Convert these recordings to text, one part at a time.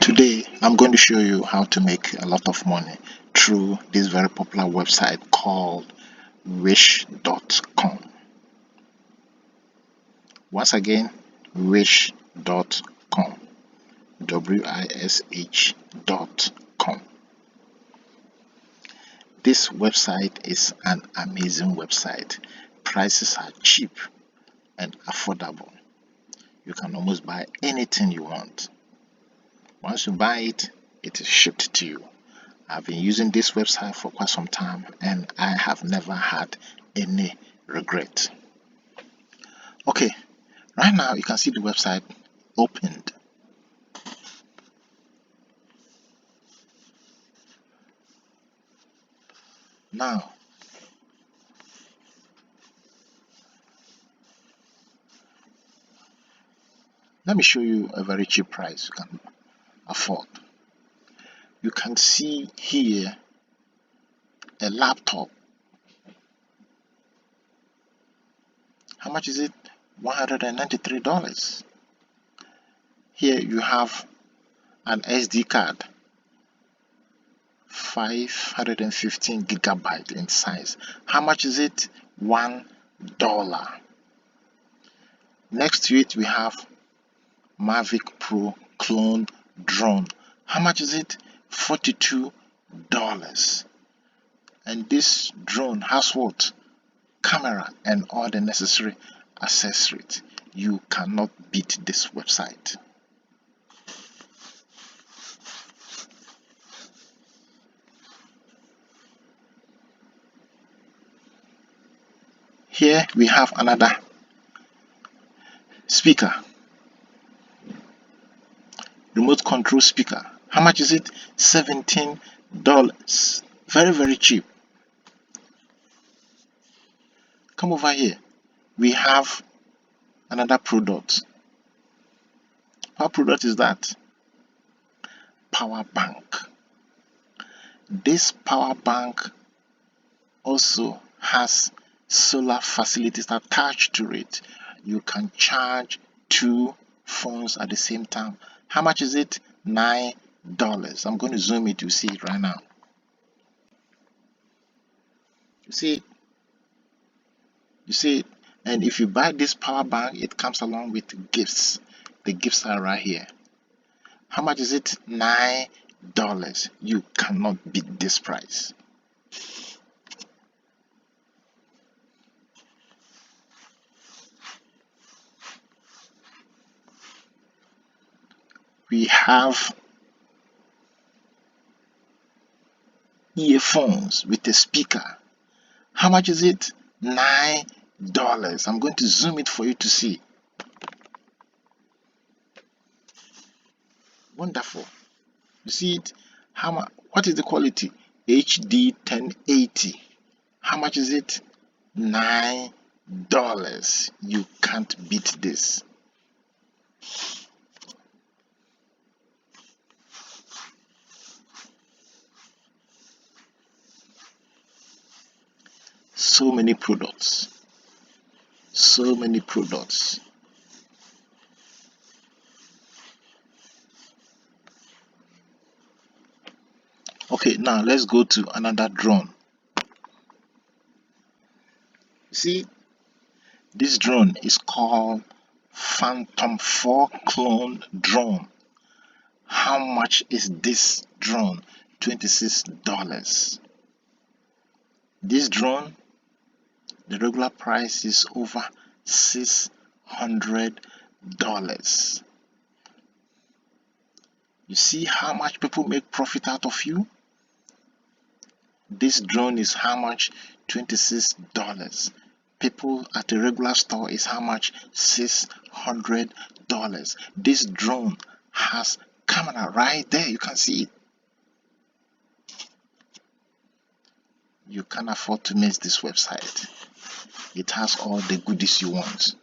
Today, I'm going to show you how to make a lot of money through this very popular website called Wish.com. Once again, Wish.com. Wish.com. This website is an amazing website. Prices are cheap and affordable. You can almost buy anything you want. Once you buy it, it is shipped to you. I've been using this website for quite some time and I have never had any regret. Okay, right now you can see the website opened. Now, let me show you a very cheap price you can afford. You can see here a laptop. How much is it? $193. Here you have an SD card, 515 gigabyte in size. How much is it? $1. Next to it we have Mavic Pro clone drone. How much is it? $42. And this drone has what? Camera and all the necessary accessories. You cannot beat this website. Here we have another speaker, remote control speaker. How much is it? $17. Very cheap. Come over here. We have another product. What product is that? Power bank. This power bank also has solar facilities attached to it. You can charge 2 phones at the same time. How much is it? $9. I'm going to zoom it to see it right now. You see it? And if you buy this power bank, it comes along with gifts. The gifts are right here. How much is it? $9. You cannot beat this price. We have earphones with a speaker. How much is it? $9. I'm going to zoom it for you to see. Wonderful. You see it? What is the quality? HD 1080. How much is it? $9. You can't beat this. So many products. Okay, now let's go to another drone. See, this drone is called Phantom 4 clone drone. How much is this drone? $26. This drone, the regular price is over $600. You see how much people make profit out of you? This drone is how much? $26. People at a regular store is how much? $600. This drone has camera right there. You can see it. You can't afford to miss this website. It has all the goodies you want.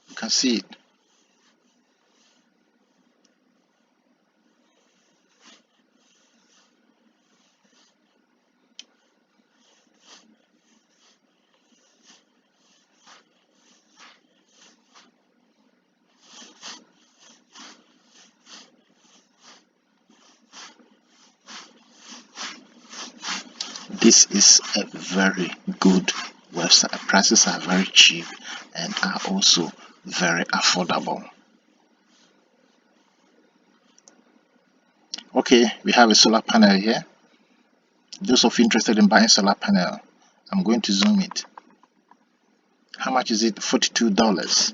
You can see it. This is a very good website. Prices are very cheap and are also very affordable. Okay, we have a solar panel here. Those of you interested in buying solar panel, I'm going to zoom it. How much is it? $42.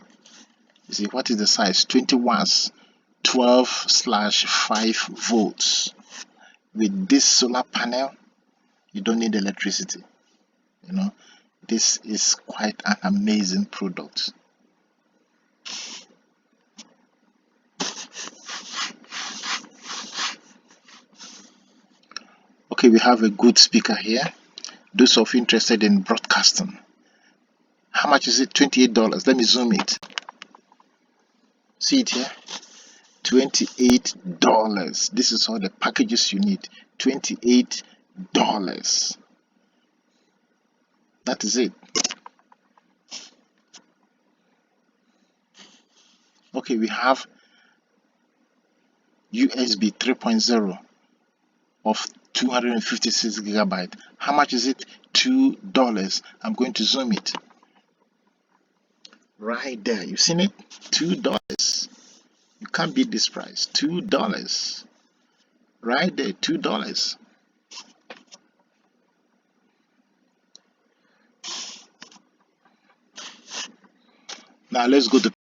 You see, what is the size? 20 watts, 12/5 volts. With this solar panel, you don't need electricity. You know, this is quite an amazing product. Okay, we have a good speaker here. Those of you interested in broadcasting, how much is it? $28. Let me zoom it. See it here? $28. This is all the packages you need. $28. That is it. Okay, we have USB 3.0 of 256 gigabyte. How much is it? $2. I'm going to zoom it. Right there, you've seen it? $2. You can't beat this price. $2. Right there, $2. Now let's go to